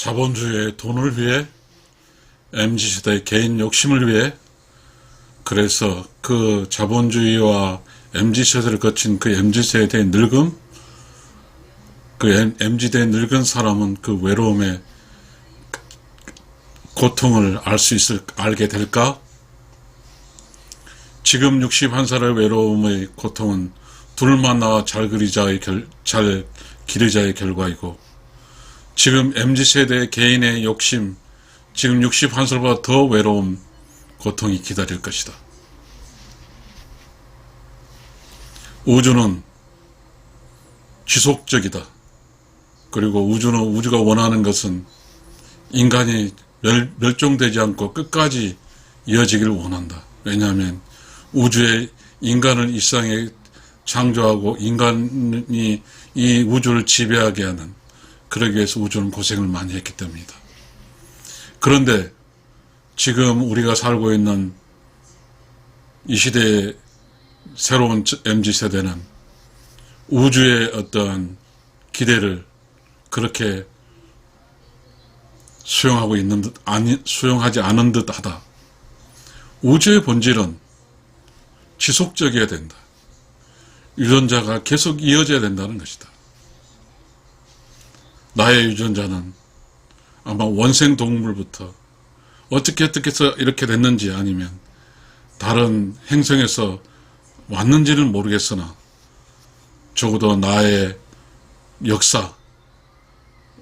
자본주의의 돈을 위해, MZ세대의 개인 욕심을 위해, 그래서 그 자본주의와 MZ세대를 거친 그 MZ세대의 늙음, 그 MZ세대의 늙은 사람은 그 외로움의 고통을 알게 될까? 지금 61살의 외로움의 고통은 둘만 나와 잘 기르자의 결과이고, 지금 MZ세대의 개인의 욕심, 지금 61살보다 더 외로움, 고통이 기다릴 것이다. 우주는 지속적이다. 그리고 우주가 원하는 것은 인간이 멸종되지 않고 끝까지 이어지기를 원한다. 왜냐하면 우주에 인간을 이 세상에 창조하고 인간이 이 우주를 지배하게 하는, 그러기 위해서 우주는 고생을 많이 했기 때문이다. 그런데 지금 우리가 살고 있는 이 시대의 새로운 MZ세대는 우주의 어떠한 기대를 그렇게 수용하지 않은 듯 하다. 우주의 본질은 지속적이어야 된다. 유전자가 계속 이어져야 된다는 것이다. 나의 유전자는 아마 원생 동물부터 어떻게 해서 이렇게 됐는지, 아니면 다른 행성에서 왔는지는 모르겠으나 적어도 나의 역사,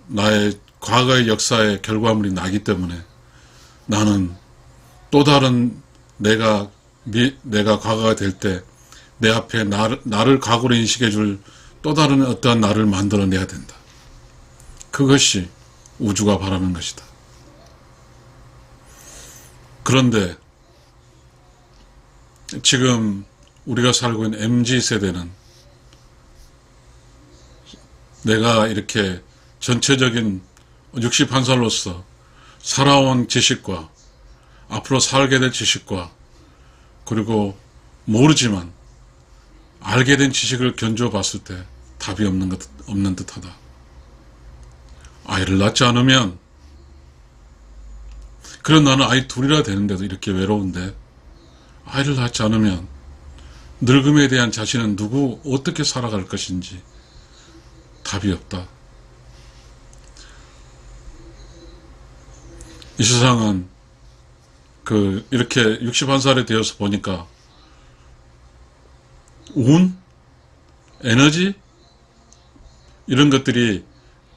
나의 과거의 역사의 결과물이 나기 때문에 나는 또 다른 내가 과거가 될 때 내 앞에 나를 과거로 인식해 줄 또 다른 어떠한 나를 만들어내야 된다. 그것이 우주가 바라는 것이다. 그런데 지금 우리가 살고 있는 MZ세대는 내가 이렇게 전체적인 61살로서 살아온 지식과 앞으로 살게 될 지식과, 그리고 모르지만 알게 된 지식을 견주어 봤을 때 답이 없는 듯하다. 아이를 낳지 않으면, 그런 나는 아이 둘이라 되는데도 이렇게 외로운데, 아이를 낳지 않으면 늙음에 대한 자신은 어떻게 살아갈 것인지 답이 없다. 이 세상은 이렇게 61살이 되어서 보니까 운, 에너지, 이런 것들이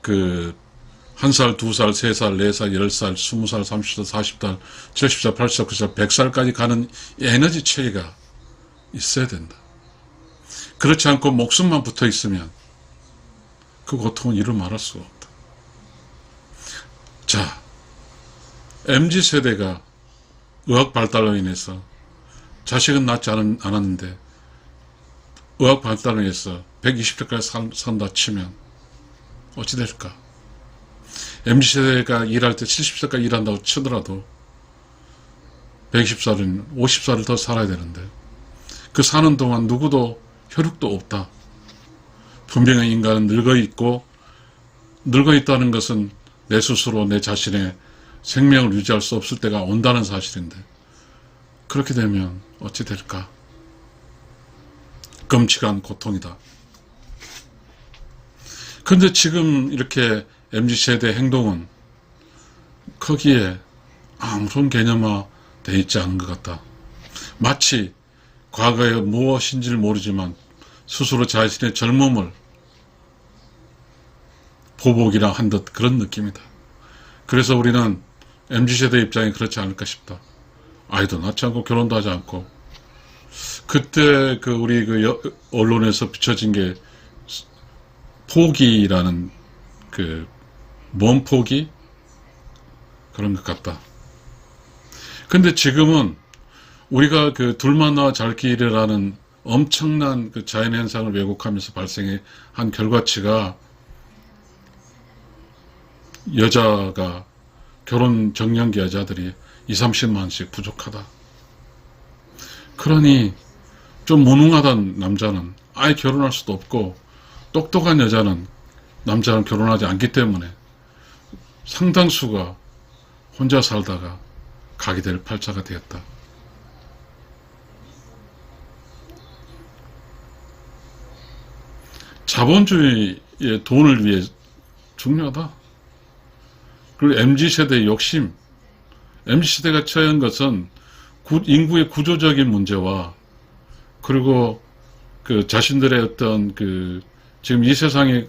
1살, 2살, 3살, 4살, 10살, 20살, 30살, 40살, 70살, 80살, 90살, 100살까지 가는 이 에너지 체계가 있어야 된다. 그렇지 않고 목숨만 붙어 있으면 그 고통은 이루 말할 수가 없다. 자, MZ세대가 의학 발달로 인해서 자식은 낳지 않았는데 의학 발달로 인해서 120세까지 산다 치면 어찌 될까? MZ세대가 일할 때 70세까지 일한다고 치더라도 120살은 50살을 더 살아야 되는데, 그 사는 동안 누구도 혈육도 없다. 분명히 인간은 늙어 있다는 것은 내 스스로 내 자신의 생명을 유지할 수 없을 때가 온다는 사실인데, 그렇게 되면 어찌 될까? 끔찍한 고통이다. 그런데 지금 이렇게 MZ세대의 행동은 거기에 아무런 개념화 되어 있지 않은 것 같다. 마치 과거에 무엇인지를 모르지만 스스로 자신의 젊음을 보복이라 한 듯 그런 느낌이다. 그래서 우리는 MZ세대 입장이 그렇지 않을까 싶다. 아이도 낳지 않고 결혼도 하지 않고, 그때 우리 언론에서 비춰진 게 포기라는 뭔 포기? 그런 것 같다. 근데 지금은 우리가 둘만 나와 잘 기르라는 엄청난 자연현상을 왜곡하면서 발생한 결과치가, 여자가 결혼 정년기 여자들이 20-30만씩 부족하다. 그러니 좀 무능하던 남자는 아예 결혼할 수도 없고, 똑똑한 남자는 결혼하지 않기 때문에 상당수가 혼자 살다가 가게 될 팔자가 되었다. 자본주의의 돈을 위해 중요하다. 그리고 MZ세대의 욕심, MZ세대가 처한 것은 인구의 구조적인 문제와 그리고 그 자신들의 어떤 지금 이 세상에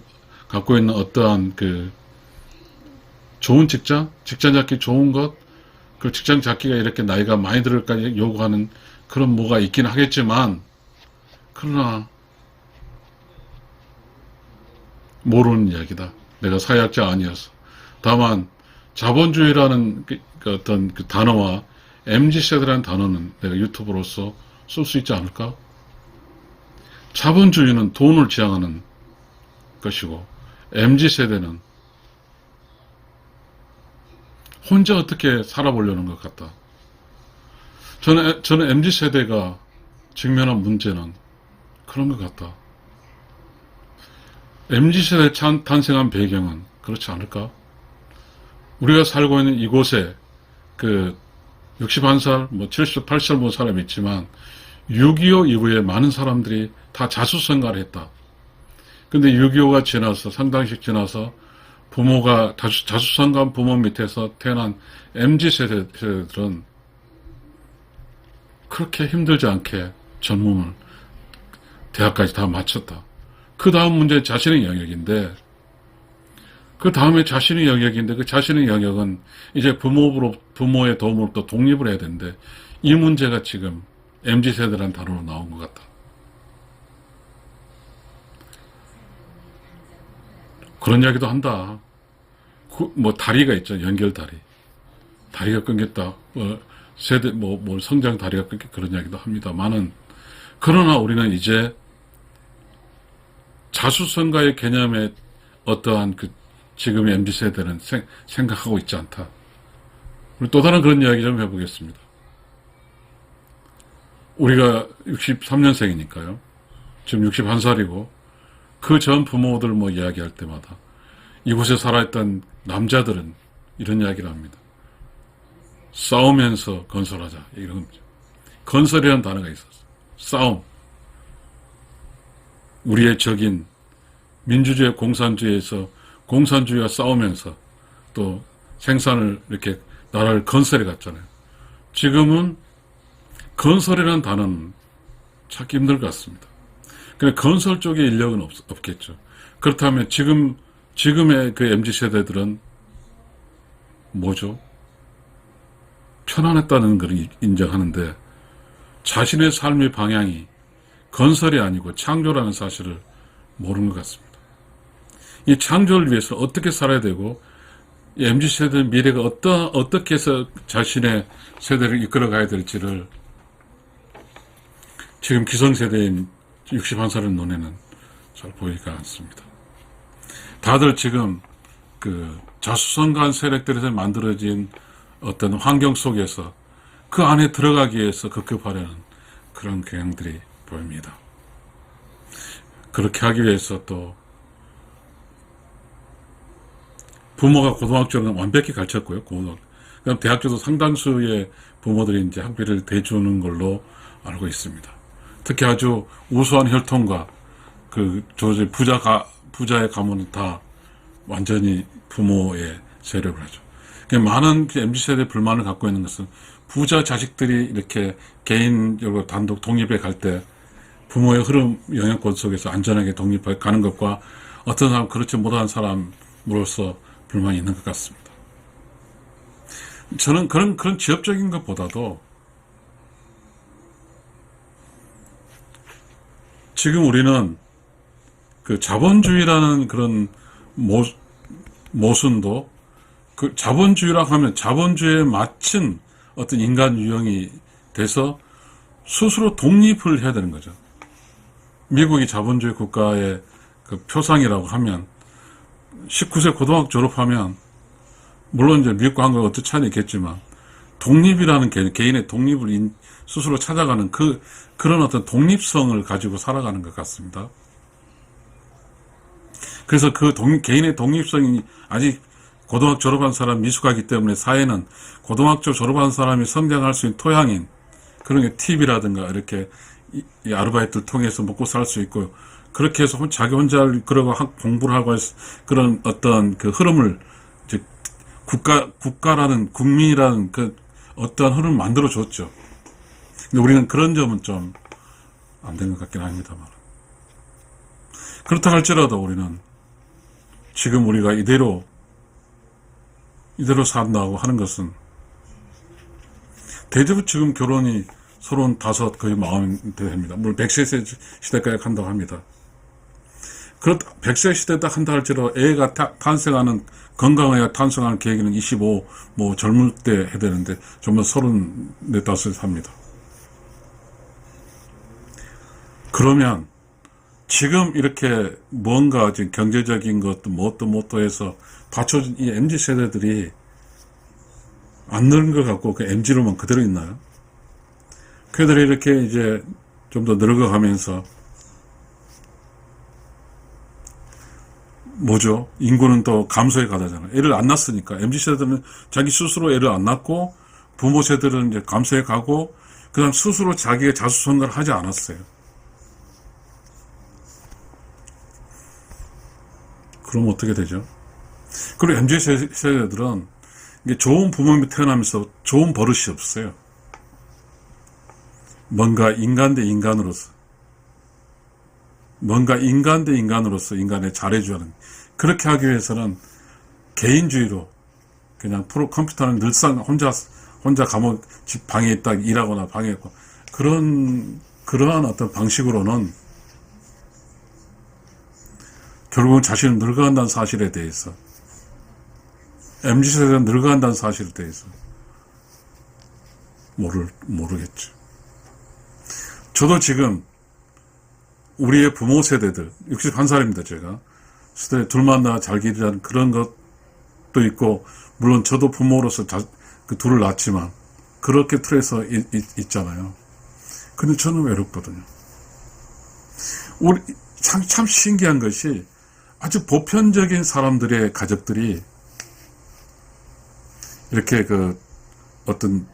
갖고 있는 어떠한 좋은 직장 잡기 좋은 것, 그 직장 잡기가 이렇게 나이가 많이 들을까지 요구하는 그런 뭐가 있긴 하겠지만, 그러나 모르는 이야기다. 내가 사회학자 아니어서. 다만 자본주의라는 어떤 단어와 MZ세대라는 단어는 내가 유튜브로서 쓸 수 있지 않을까? 자본주의는 돈을 지향하는 것이고 MZ세대는 혼자 어떻게 살아보려는 것 같다. 저는 MZ세대가 직면한 문제는 그런 것 같다. MZ세대 탄생한 배경은 그렇지 않을까? 우리가 살고 있는 이곳에 61살, 70살, 80살 사람이 있지만 6.25 이후에 많은 사람들이 다 자수성가를 했다. 근데 6.25가 지나서 상당씩 지나서 부모가 자수성가한 부모 밑에서 태어난 MZ세대들은 그렇게 힘들지 않게 전문을 대학까지 다 마쳤다. 그 다음 문제 자신의 영역인데 그 자신의 영역은 이제 부모의 도움으로부터 독립을 해야 되는데 이 문제가 지금 MZ세대라는 단어로 나온 것 같다. 그런 이야기도 한다. 다리가 있죠. 연결 다리. 다리가 끊겼다. 성장 다리가 끊겼다. 그런 이야기도 합니다만은, 그러나 우리는 이제 자수성가의 개념에 어떠한 지금의 MZ세대는 생각하고 있지 않다. 우리 또 다른 그런 이야기 좀 해보겠습니다. 우리가 63년생이니까요. 지금 61살이고, 그 전 부모들 이야기할 때마다 이곳에 살아있던 남자들은 이런 이야기를 합니다. 싸우면서 건설하자. 이런 겁니다. 건설이라는 단어가 있었어. 싸움. 우리의 적인 민주주의, 공산주의에서 공산주의와 싸우면서 또 생산을 이렇게 나라를 건설해 갔잖아요. 지금은 건설이라는 단어는 찾기 힘들 것 같습니다. 근데 건설 쪽에 인력은 없겠죠. 그렇다면 지금의 MZ세대들은 뭐죠? 편안했다는 걸 인정하는데 자신의 삶의 방향이 건설이 아니고 창조라는 사실을 모르는 것 같습니다. 이 창조를 위해서 어떻게 살아야 되고 이 MZ세대의 미래가 어떻게 해서 자신의 세대를 이끌어 가야 될지를 지금 기성세대인 61살의 눈에는 잘 보이지가 않습니다. 다들 지금 자수성가한 세력들에서 만들어진 어떤 환경 속에서 그 안에 들어가기 위해서 급급하려는 그런 경향들이 보입니다. 그렇게 하기 위해서 또 부모가 고등학교는 완벽히 가르쳤고요. 그다음 대학교도 상당수의 부모들이 이제 학비를 대주는 걸로 알고 있습니다. 특히 아주 우수한 혈통과 부자의 가문은 다 완전히 부모의 세력을 하죠. 많은 MZ세대 불만을 갖고 있는 것은 부자 자식들이 이렇게 개인적으로 단독 독립해 갈 때 부모의 흐름 영향권 속에서 안전하게 독립해 가는 것과 어떤 사람 그렇지 못한 사람으로서 불만이 있는 것 같습니다. 저는 그런 지엽적인 것보다도 지금 우리는 자본주의라는 그런 모순도 자본주의라고 하면 자본주의에 맞춘 어떤 인간 유형이 돼서 스스로 독립을 해야 되는 거죠. 미국이 자본주의 국가의 표상이라고 하면 19세 고등학교 졸업하면 물론 이제 미국과 한국과 어떤 차이는 있겠지만 독립이라는 개인의 독립을 스스로 찾아가는 그런 어떤 독립성을 가지고 살아가는 것 같습니다. 그래서 개인의 독립성이 아직 고등학교 졸업한 사람 미숙하기 때문에 사회는 고등학교 졸업한 사람이 성장할 수 있는 토양인 그런 게 팁이라든가 이렇게 이 아르바이트를 통해서 먹고 살 수 있고 그렇게 해서 자기 혼자 그러고 공부를 하고 그런 어떤 그 흐름을 이제 국가라는 국민이라는 그 어떤 흐름을 만들어 줬죠. 근데 우리는 그런 점은 좀 안 된 것 같긴 합니다만. 그렇다 할지라도 우리는 지금 우리가 이대로 산다고 하는 것은 대부분 지금 결혼이 35 거의 40대 됩니다. 물론 100세 시대까지 간다고 합니다. 그렇다 100세 시대 딱 한다 할지라도 애가 탄생하는 건강하게 탄생하는 계획은 25 뭐 젊을 때 해야 되는데 정말 34, 5세 삽니다. 그러면 지금 이렇게 뭔가 지금 경제적인 것도 뭣도 해서 받쳐준 이 MZ 세대들이 안 늙은 것 같고 그 MZ로만 그대로 있나요? 그들이 이렇게 이제 좀 더 늙어가면서 뭐죠? 인구는 또 감소해 가잖아요. 애를 안 낳았으니까. MZ 세대는 자기 스스로 애를 안 낳고 부모 세대는 이제 감소해 가고 그다음 스스로 자기의 자수성가를 하지 않았어요. 그럼 어떻게 되죠? 그리고 MZ 세대들은 이게 좋은 부모 밑에 태어나면서 좋은 버릇이 없어요. 뭔가 인간 대 인간으로서 인간에 잘해주는 그렇게 하기 위해서는 개인주의로 그냥 컴퓨터는 늘상 혼자 감옥 집 방에 있다 일하거나 방에 있고 그러한 어떤 방식으로는 결국은 자신은 늙어간다는 사실에 대해서 MZ세대가 늙어간다는 사실에 대해서 모르겠죠. 저도 지금 우리의 부모 세대들 61살입니다. 제가 둘 만나 잘 기르자는 그런 것도 있고 물론 저도 부모로서 그 둘을 낳았지만 그렇게 틀에서 있잖아요. 근데 저는 외롭거든요. 우리 참 신기한 것이 아주 보편적인 사람들의 가족들이 이렇게 그 어떤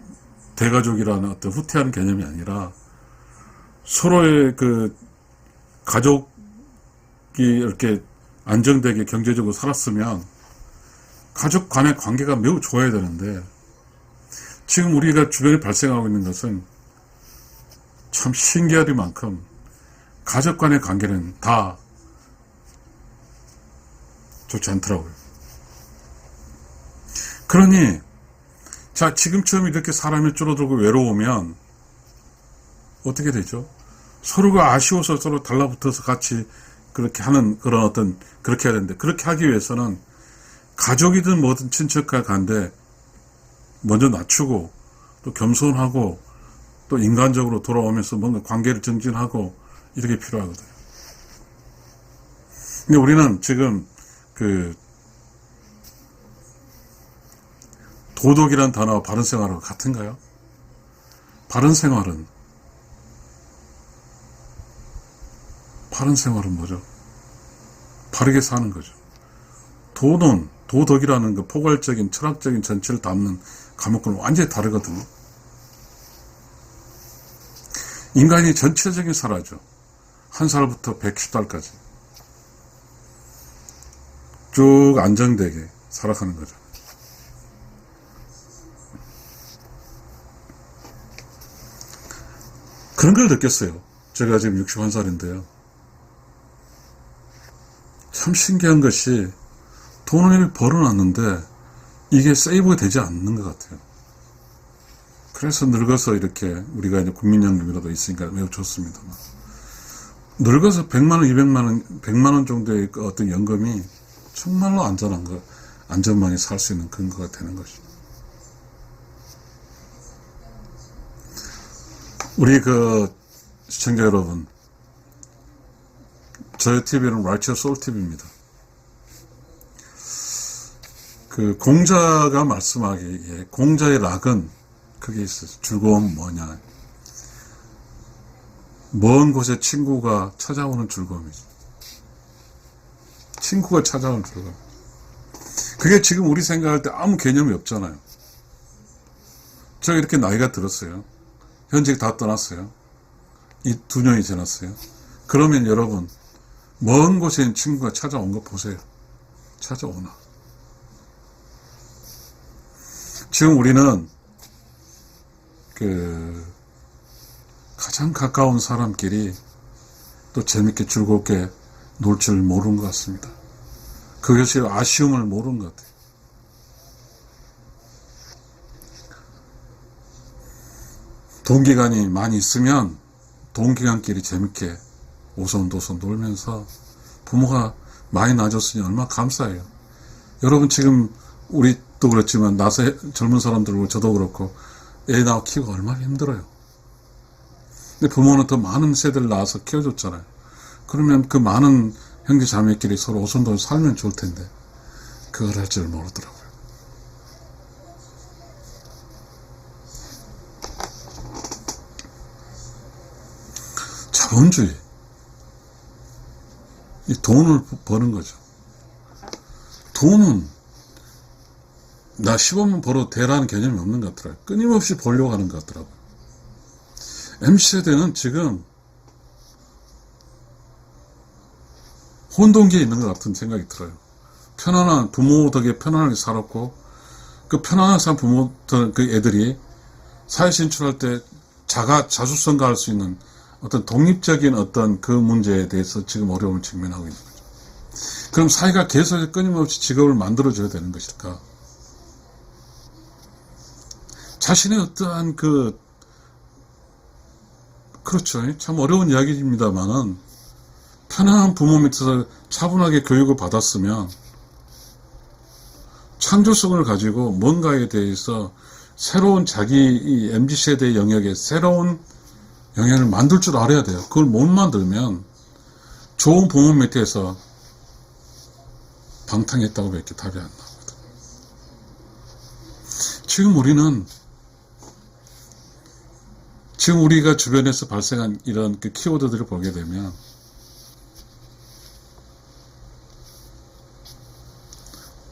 대가족이라는 어떤 후퇴하는 개념이 아니라 서로의 그 가족이 이렇게 안정되게 경제적으로 살았으면 가족 간의 관계가 매우 좋아야 되는데 지금 우리가 주변에 발생하고 있는 것은 참 신기하리만큼 가족 간의 관계는 다 좋지 않더라고요. 그러니 자 지금처럼 이렇게 사람이 줄어들고 외로우면 어떻게 되죠? 서로가 아쉬워서 서로 달라붙어서 같이 그렇게 하는 그런 어떤 그렇게 해야 되는데 그렇게 하기 위해서는 가족이든 뭐든 친척과 간데 먼저 낮추고 또 겸손하고 또 인간적으로 돌아오면서 뭔가 관계를 정진하고 이렇게 필요하거든요. 근데 우리는 지금 그 도덕이란 단어와 바른 생활하고 같은가요? 바른 생활은 뭐죠? 바르게 사는 거죠. 도덕이라는 그 포괄적인 철학적인 전체를 담는 과목은 완전히 다르거든요. 인간이 전체적인 살아죠. 1살부터 110살까지 쭉 안정되게 살아가는 거죠. 그런 걸 느꼈어요. 제가 지금 61살인데요. 참 신기한 것이 돈을 벌어놨는데 이게 세이브가 되지 않는 것 같아요. 그래서 늙어서 이렇게 우리가 이제 국민연금이라도 있으니까 매우 좋습니다만 늙어서 100만원, 200만원, 100만원 정도의 어떤 연금이 정말로 안전망에 살 수 있는 근거가 되는 것이죠. 우리 그 시청자 여러분, 저희 TV는 Righteous Soul TV입니다. 그 공자가 말씀하기에 공자의 락은 그게 있어요. 즐거움 뭐냐? 먼 곳에 친구가 찾아오는 즐거움이죠. 친구가 찾아오는 즐거움. 그게 지금 우리 생각할 때 아무 개념이 없잖아요. 저 이렇게 나이가 들었어요. 현직 다 떠났어요. 이 2년이 지났어요. 그러면 여러분, 먼 곳에 있는 친구가 찾아온 거 보세요. 찾아오나. 지금 우리는 가장 가까운 사람끼리 또 재밌게 즐겁게 놀 줄 모르는 것 같습니다. 그것이 아쉬움을 모르는 것 같아요. 동기간이 많이 있으면 동기간끼리 재밌게 오손도손 놀면서 부모가 많이 낳아줬으니 얼마나 감사해요. 여러분 지금 우리도 그렇지만 나서 젊은 사람들 저도 그렇고 애 낳아 키우고 얼마나 힘들어요. 근데 부모는 더 많은 세대를 낳아서 키워줬잖아요. 그러면 그 많은 형제 자매끼리 서로 오손도손 살면 좋을 텐데 그걸 할 줄 모르더라고요. 자본주의, 이 돈을 버는 거죠. 돈은 나 15만 벌어도 되라는 개념이 없는 것 같더라고요. 끊임없이 벌려고 하는 것 같더라고요. MZ세대는 지금 혼돈기에 있는 것 같은 생각이 들어요. 편안한 부모 덕에 편안하게 살았고 그 편안한 산 부모 그 애들이 사회 진출할 때 자수성가할 수 있는 어떤 독립적인 어떤 그 문제에 대해서 지금 어려움을 직면하고 있는 거죠. 그럼 사회가 계속 끊임없이 직업을 만들어줘야 되는 것일까? 자신의 어떠한 그렇죠. 참 어려운 이야기입니다만은 편안한 부모 밑에서 차분하게 교육을 받았으면 창조성을 가지고 뭔가에 대해서 새로운 자기 이 MZ세대 영역에 새로운 영역을 만들 줄 알아야 돼요. 그걸 못 만들면 좋은 부모 밑에서 방탕했다고 밖에 답이 안 나오거든. 지금 우리가 주변에서 발생한 이런 그 키워드들을 보게 되면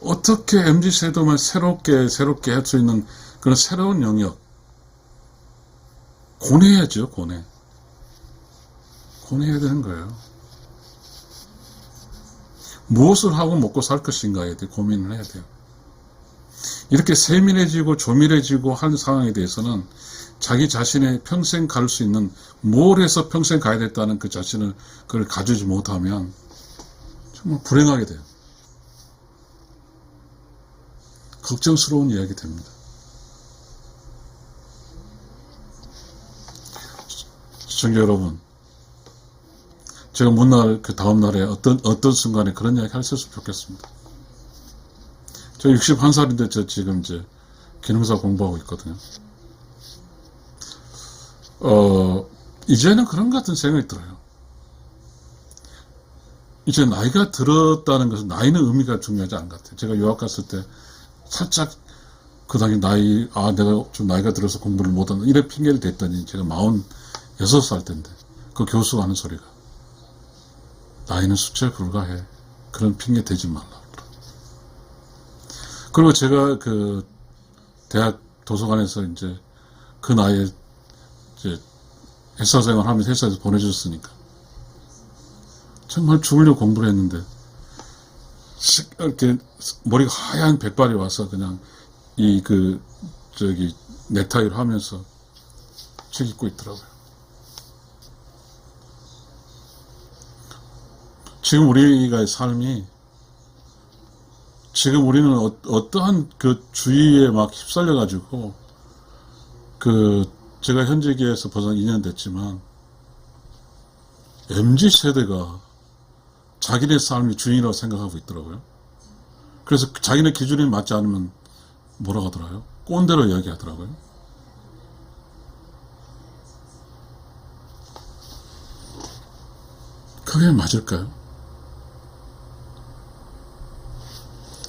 어떻게 MZ세대만 새롭게 할 수 있는 그런 새로운 영역 고뇌해야죠. 고뇌해야 되는 거예요. 무엇을 하고 먹고 살 것인가에 대해 고민을 해야 돼요. 이렇게 세밀해지고 조밀해지고 한 상황에 대해서는 자기 자신의 평생 갈 수 있는 뭘 해서 평생 가야 됐다는 그 자신을 그걸 가지지 못하면 정말 불행하게 돼요. 걱정스러운 이야기 됩니다. 시청자 여러분, 제가 문날 그 다음날에 어떤 순간에 그런 이야기 했으면 좋겠습니다. 저 61살인데 저 지금 이제 기능사 공부하고 있거든요. 이제는 그런 같은 생각이 들어요. 이제 나이가 들었다는 것은 나이는 의미가 중요하지 않은 것 같아요. 제가 유학 갔을 때 살짝 그 당시 내가 좀 나이가 들어서 공부를 못한다 이래 핑계를 댔더니 제가 46살 때인데 그 교수가 하는 소리가 나이는 숫자에 불과해. 그런 핑계 대지 말라. 그리고 제가 그 대학 도서관에서 이제 그 나이에 이제 회사 생활하면서 회사에서 보내줬으니까 정말 죽으려고 공부를 했는데 이렇게 머리가 하얀 백발이 와서 그냥 넥타이를 하면서 책 읽고 있더라고요. 지금 우리가 삶이 지금 우리는 어떠한 그 주의에 막 휩쓸려가지고 제가 현직에서 벌써 2년 됐지만 MZ세대가 자기네 삶이 주인이라고 생각하고 있더라고요. 그래서 자기네 기준에 맞지 않으면 뭐라고 하더라고요? 꼰대로 이야기하더라고요. 그게 맞을까요?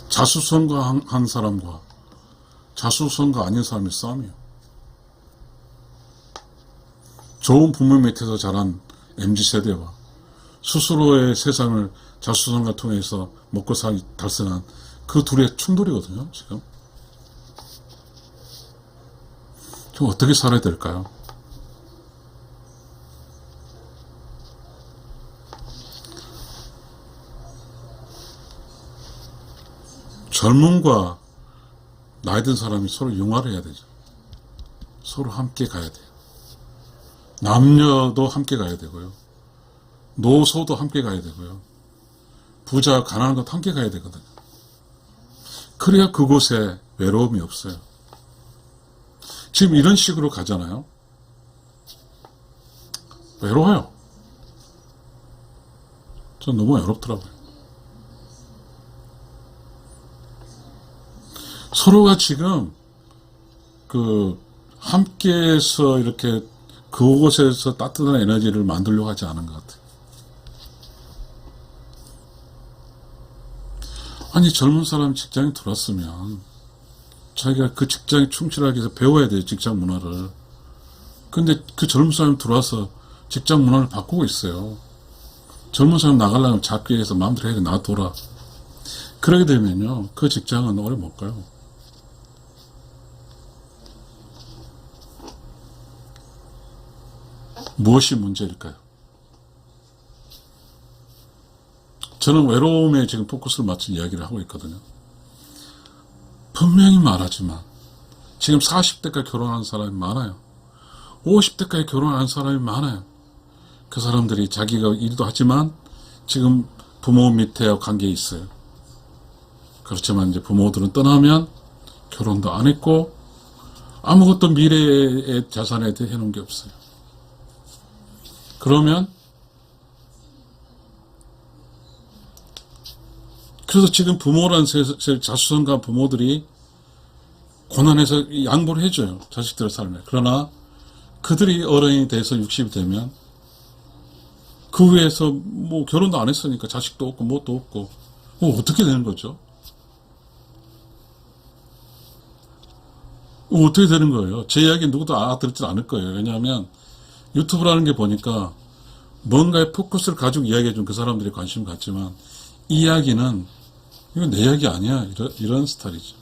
자수성가 한 사람과 자수성가 아닌 사람의 싸움이에요. 좋은 부모 밑에서 자란 MZ세대와 스스로의 세상을 자수성가 통해서 먹고 달성한 그 둘의 충돌이거든요, 지금. 좀 어떻게 살아야 될까요? 젊음과 나이 든 사람이 서로 융화를 해야 되죠. 서로 함께 가야 돼요. 남녀도 함께 가야 되고요. 노소도 함께 가야 되고요. 부자, 가난한 것도 함께 가야 되거든요. 그래야 그곳에 외로움이 없어요. 지금 이런 식으로 가잖아요. 외로워요. 전 너무 외롭더라고요. 서로가 지금 함께해서 이렇게 그곳에서 따뜻한 에너지를 만들려고 하지 않은 것 같아요. 아니, 젊은 사람이 직장에 들어왔으면 자기가 그 직장에 충실하기 위해서 배워야 돼요, 직장 문화를. 근데 그 젊은 사람이 들어와서 직장 문화를 바꾸고 있어요. 젊은 사람 나가려면 잡기 위해서 마음대로 해야 돼, 놔둬라. 그러게 되면요, 그 직장은 오래 못 가요. 무엇이 문제일까요? 저는 외로움에 지금 포커스를 맞춘 이야기를 하고 있거든요. 분명히 말하지만 지금 40대까지 결혼한 사람이 많아요. 50대까지 결혼한 사람이 많아요. 그 사람들이 자기가 일도 하지만 지금 부모 밑에 관계에 있어요. 그렇지만 이제 부모들은 떠나면 결혼도 안 했고 아무것도 미래의 자산에 대해 해놓은 게 없어요. 그러면 그래서 지금 부모라는 자수성가한 부모들이 고난해서 양보를 해줘요. 자식들의 삶에. 그러나 그들이 어른이 돼서 60이 되면 그 위에서 뭐 결혼도 안 했으니까 자식도 없고 뭣도 없고 어떻게 되는 거죠? 어떻게 되는 거예요? 제 이야기 누구도 알아듣지 않을 거예요. 왜냐하면 유튜브라는 게 보니까 뭔가의 포커스를 가지고 이야기해 준 그 사람들이 관심 갖지만 이 이야기는 이건 내 이야기 아니야. 이런 스타일이죠.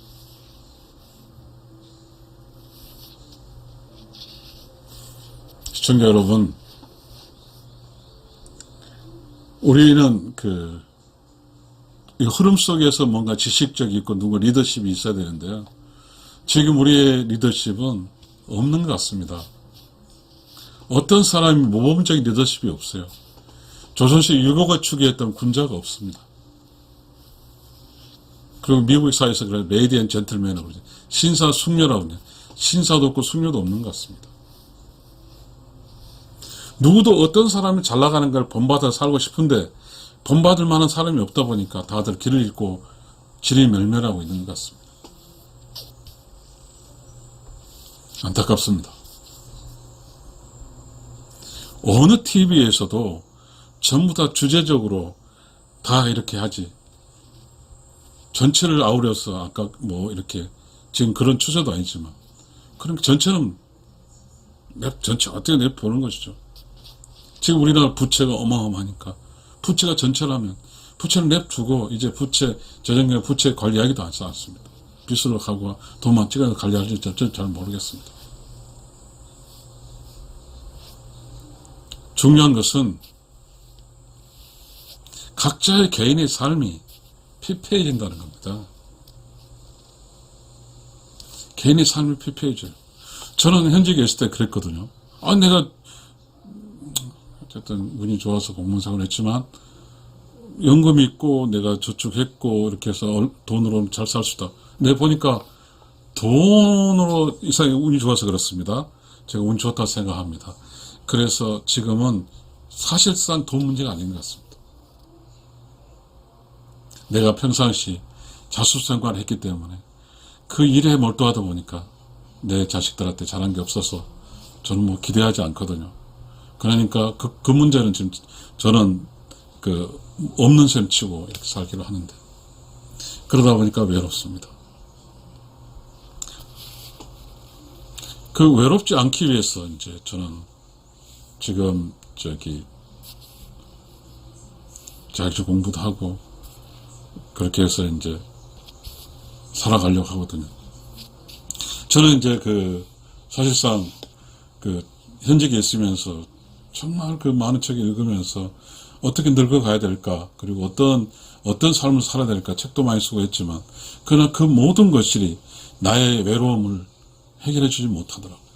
시청자 여러분, 우리는 이 흐름 속에서 뭔가 지식적이 있고 누구 리더십이 있어야 되는데요. 지금 우리의 리더십은 없는 것 같습니다. 어떤 사람이 모범적인 리더십이 없어요. 조선시 유고가 추구했던 군자가 없습니다. 그리고 미국 사회에서 그래 레이디 앤 젠틀맨이라고 그러죠. 신사 숙녀라고 그러죠. 신사도 없고 숙녀도 없는 것 같습니다. 누구도 어떤 사람이 잘 나가는 걸 본받아 살고 싶은데 본받을 만한 사람이 없다 보니까 다들 길을 잃고 질이 멸멸하고 있는 것 같습니다. 안타깝습니다. 어느 TV에서도 전부 다 주제적으로 다 이렇게 하지. 전체를 아우려서 아까 뭐 이렇게 지금 그런 추세도 아니지만 그럼 전체는 전체 어떻게 내보는 것이죠. 지금 우리나라 부채가 어마어마하니까 부채가 전체라면 부채를 냅두고 이제 부채 재정경 부채 관리하기도 하지 않습니다. 빚으로 가고 돈만 찍어서 관리할지 저는 잘 모르겠습니다. 중요한 것은 각자의 개인의 삶이 피폐해진다는 겁니다. 개인의 삶이 피폐해져요. 저는 현직에 있을 때 그랬거든요. 내가 어쨌든 운이 좋아서 공무원생활을 했지만 연금이 있고 내가 저축했고 이렇게 해서 돈으로 잘 살 수 있다. 내가 보니까 돈으로 이상이 운이 좋아서 그렇습니다. 제가 운 좋다 생각합니다. 그래서 지금은 사실상 돈 문제가 아닌 것 같습니다. 내가 평상시 자수성가를 했기 때문에 그 일에 몰두하다 보니까 내 자식들한테 잘한 게 없어서 저는 뭐 기대하지 않거든요. 그러니까 그 문제는 지금 저는 없는 셈 치고 이렇게 살기로 하는데 그러다 보니까 외롭습니다. 외롭지 않기 위해서 이제 저는 지금 자격증 공부도 하고 그렇게 해서 이제 살아가려고 하거든요. 저는 이제 사실상 현직에 있으면서 정말 많은 책을 읽으면서 어떻게 늙어가야 될까, 그리고 어떤 삶을 살아야 될까 책도 많이 쓰고 했지만, 그러나 그 모든 것들이 나의 외로움을 해결해 주지 못하더라고요.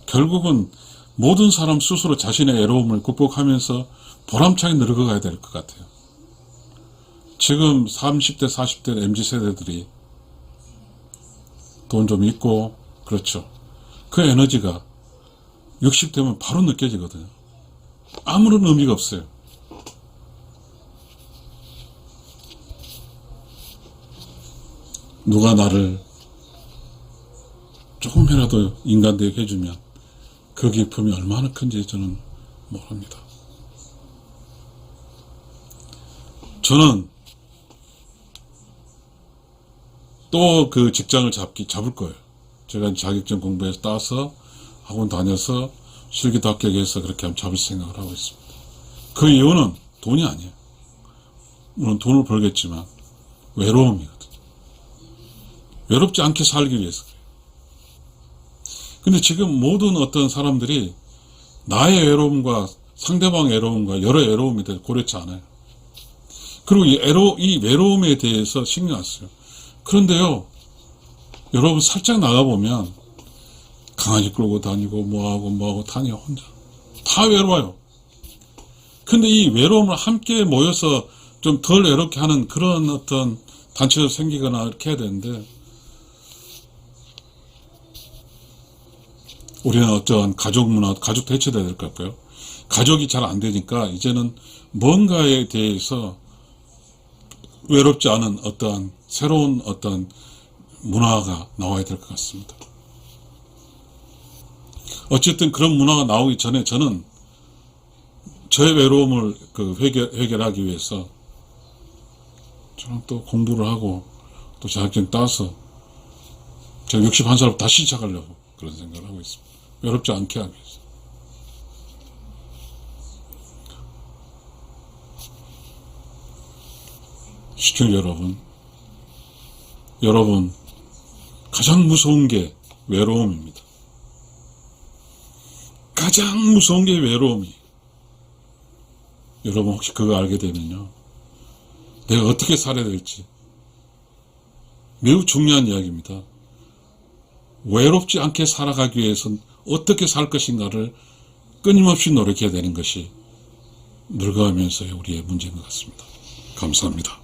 결국은 모든 사람 스스로 자신의 외로움을 극복하면서 보람차게 늙어가야 될 것 같아요. 지금 30대, 40대 MZ세대들이 돈 좀 있고, 그렇죠. 그 에너지가 60대면 바로 느껴지거든요. 아무런 의미가 없어요. 누가 나를 조금이라도 인간되게 해주면 그 기쁨이 얼마나 큰지 저는 모릅니다. 저는 또 그 직장을 잡을 거예요. 제가 자격증 공부해서 따서 학원 다녀서 실기도 합격해서 그렇게 한번 잡을 생각을 하고 있습니다. 그 이유는 돈이 아니에요. 물론 돈을 벌겠지만 외로움이거든요. 외롭지 않게 살기 위해서 그래요. 근데 지금 모든 어떤 사람들이 나의 외로움과 상대방의 외로움과 여러 외로움에 대해서 고려치 않아요. 그리고 이 외로움에 대해서 신경 안 써요. 그런데요, 여러분 살짝 나가보면 강아지 끌고 다니고 뭐하고 다녀 혼자. 다 외로워요. 근데 이 외로움을 함께 모여서 좀 덜 외롭게 하는 그런 어떤 단체가 생기거나 이렇게 해야 되는데, 우리는 어쩌한 가족 문화, 가족 대체돼야 될 것 같고요. 가족이 잘 안 되니까 이제는 뭔가에 대해서 외롭지 않은 어떠한 새로운 어떤 문화가 나와야 될 것 같습니다. 어쨌든 그런 문화가 나오기 전에 저는 저의 외로움을 해결하기 위해서 저는 또 공부를 하고 또 자격증 따서 제가 61살부터 다시 시작하려고 그런 생각을 하고 있습니다. 외롭지 않게 하기 위해서. 시청자 여러분 가장 무서운 게 외로움입니다. 가장 무서운 게 외로움이에요. 여러분 혹시 그거 알게 되면요, 내가 어떻게 살아야 될지 매우 중요한 이야기입니다. 외롭지 않게 살아가기 위해서는 어떻게 살 것인가를 끊임없이 노력해야 되는 것이 늙어가면서의 우리의 문제인 것 같습니다. 감사합니다.